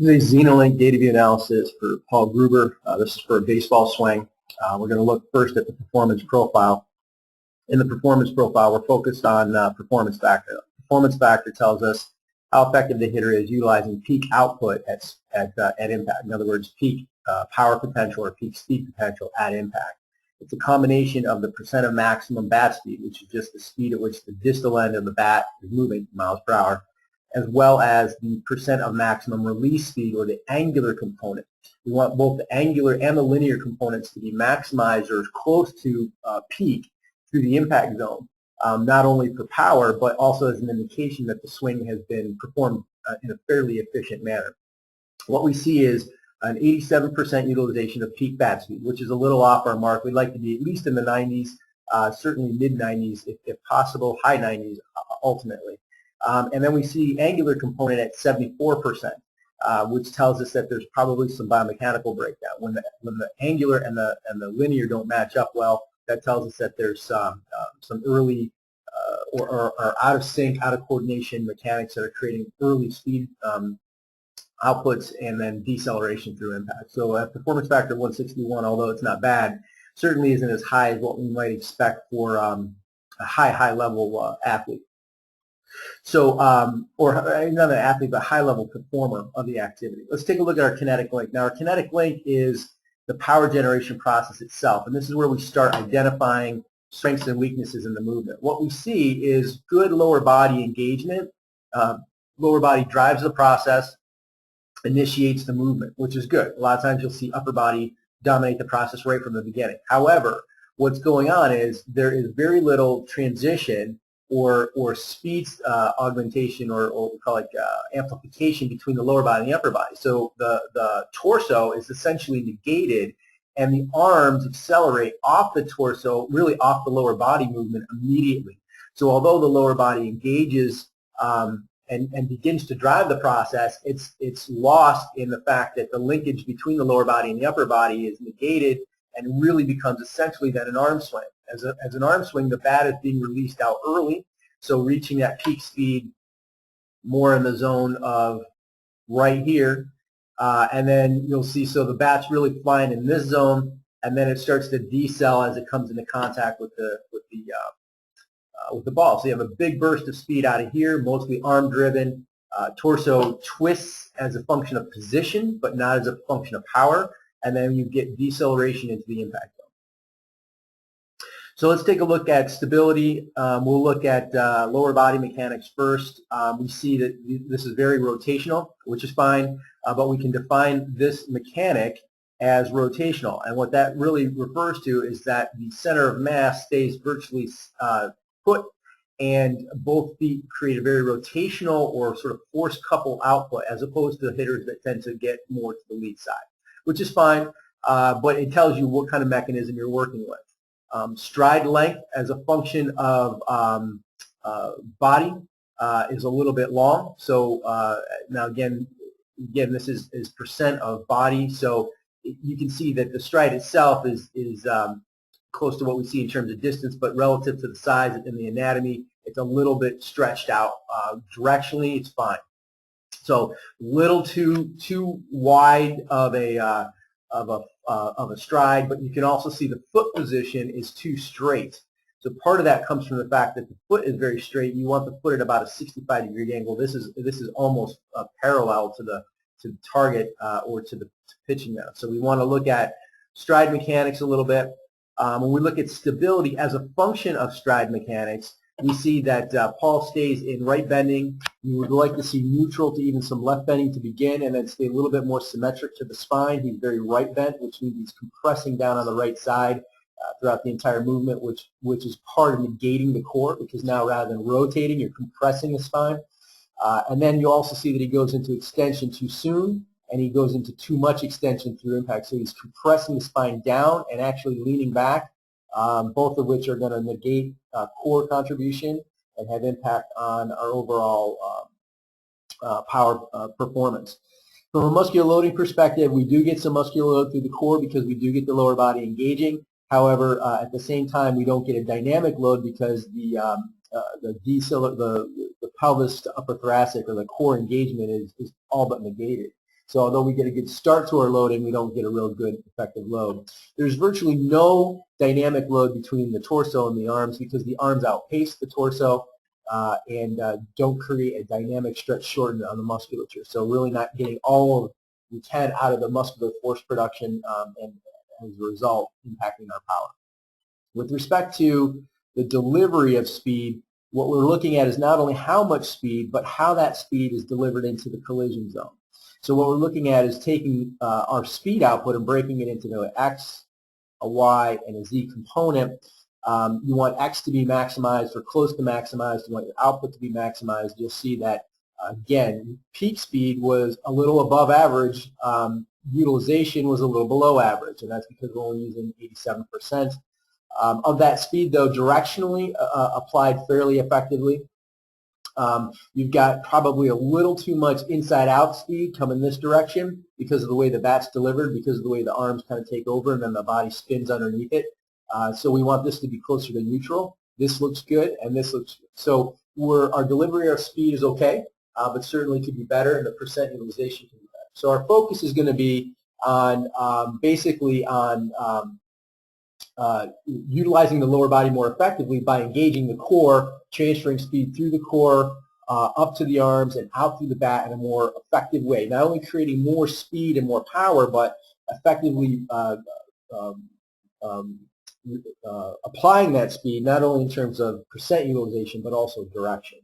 This is a Zenolink data view analysis for Paul Gruber. This is for a baseball swing. We're going to look first at the performance profile. In the performance profile, we're focused on performance factor. Performance factor tells us how effective the hitter is utilizing peak output at impact. In other words, peak power potential or peak speed potential at impact. It's a combination of the percent of maximum bat speed, which is just the speed at which the distal end of the bat is moving, miles per hour, as well as the percent of maximum release speed, or the angular component. We want both the angular and the linear components to be maximized or as close to peak through the impact zone, not only for power, but also as an indication that the swing has been performed in a fairly efficient manner. What we see is an 87% utilization of peak bat speed, which is a little off our mark. We'd like to be at least in the 90s, certainly mid-90s, if possible, high 90s ultimately. And then we see angular component at 74%, which tells us that there's probably some biomechanical breakdown. When the angular and the linear don't match up well, that tells us that there's some early or out of sync, out of coordination mechanics that are creating early speed outputs and then deceleration through impact. So at performance factor 161, although it's not bad, certainly isn't as high as what we might expect for a high level athlete. So, or not an athlete, but high-level performer of the activity. Let's take a look at our kinetic link. Now, our kinetic link is the power generation process itself, and this is where we start identifying strengths and weaknesses in the movement. What we see is good lower body engagement. Lower body drives the process, initiates the movement, which is good. A lot of times you'll see upper body dominate the process right from the beginning. However, what's going on is there is very little transition or speed augmentation or we call it amplification between the lower body and the upper body. So the torso is essentially negated, and the arms accelerate off the torso, really off the lower body movement immediately. So although the lower body engages and begins to drive the process, it's lost in the fact that the linkage between the lower body and the upper body is negated, and really becomes essentially then an arm swing. As an arm swing, the bat is being released out early, so reaching that peak speed more in the zone of right here, and then you'll see, so the bat's really flying in this zone, and then it starts to decel as it comes into contact with the ball. So you have a big burst of speed out of here, mostly arm-driven. Torso twists as a function of position, but not as a function of power, and then you get deceleration into the impact zone. So let's take a look at stability. We'll look at lower body mechanics first. We see that this is very rotational, which is fine, but we can define this mechanic as rotational. And what that really refers to is that the center of mass stays virtually put, and both feet create a very rotational or sort of force couple output, as opposed to hitters that tend to get more to the lead side, which is fine, but it tells you what kind of mechanism you're working with. Stride length as a function of body is a little bit long. So now again, this is percent of body. So you can see that the stride itself is close to what we see in terms of distance, but relative to the size and the anatomy, it's a little bit stretched out. Directionally, it's fine. So little too wide of a stride, but you can also see the foot position is too straight. So part of that comes from the fact that the foot is very straight. You want the foot at about a 65-degree angle. This is almost parallel to the target or to the pitching now. So we want to look at stride mechanics a little bit. When we look at stability as a function of stride mechanics, we see that Paul stays in right bending. You would like to see neutral to even some left bending to begin, and then stay a little bit more symmetric to the spine. He's very right bent, which means he's compressing down on the right side throughout the entire movement, which is part of negating the core, because now rather than rotating, you're compressing the spine. And then you also see that he goes into extension too soon, and he goes into too much extension through impact. So he's compressing the spine down and actually leaning back, both of which are going to negate core contribution and have impact on our overall power performance. From a muscular loading perspective, we do get some muscular load through the core because we do get the lower body engaging. However, at the same time, we don't get a dynamic load because the pelvis to upper thoracic, or the core engagement, is all but negated. So although we get a good start to our loading, we don't get a real good effective load. There's virtually no dynamic load between the torso and the arms because the arms outpace the torso and don't create a dynamic stretch shorten on the musculature. So really not getting all of we can out of the muscular force production and as a result impacting our power. With respect to the delivery of speed, what we're looking at is not only how much speed, but how that speed is delivered into the collision zone. So what we're looking at is taking our speed output and breaking it into an X, a Y, and a Z component. You want X to be maximized or close to maximized. You want your output to be maximized. You'll see that, again, peak speed was a little above average. Utilization was a little below average, and that's because we're only using 87%. Of that speed, though, directionally applied fairly effectively. You've got probably a little too much inside-out speed coming this direction because of the way the bat's delivered, because of the way the arms kind of take over and then the body spins underneath it. So we want this to be closer to neutral. This looks good, and this looks good. So our delivery of speed is okay, but certainly could be better, and the percent utilization can be better. So our focus is going to be on basically on utilizing the lower body more effectively by engaging the core, transferring speed through the core, up to the arms and out through the bat in a more effective way. Not only creating more speed and more power, but effectively applying that speed not only in terms of percent utilization, but also direction.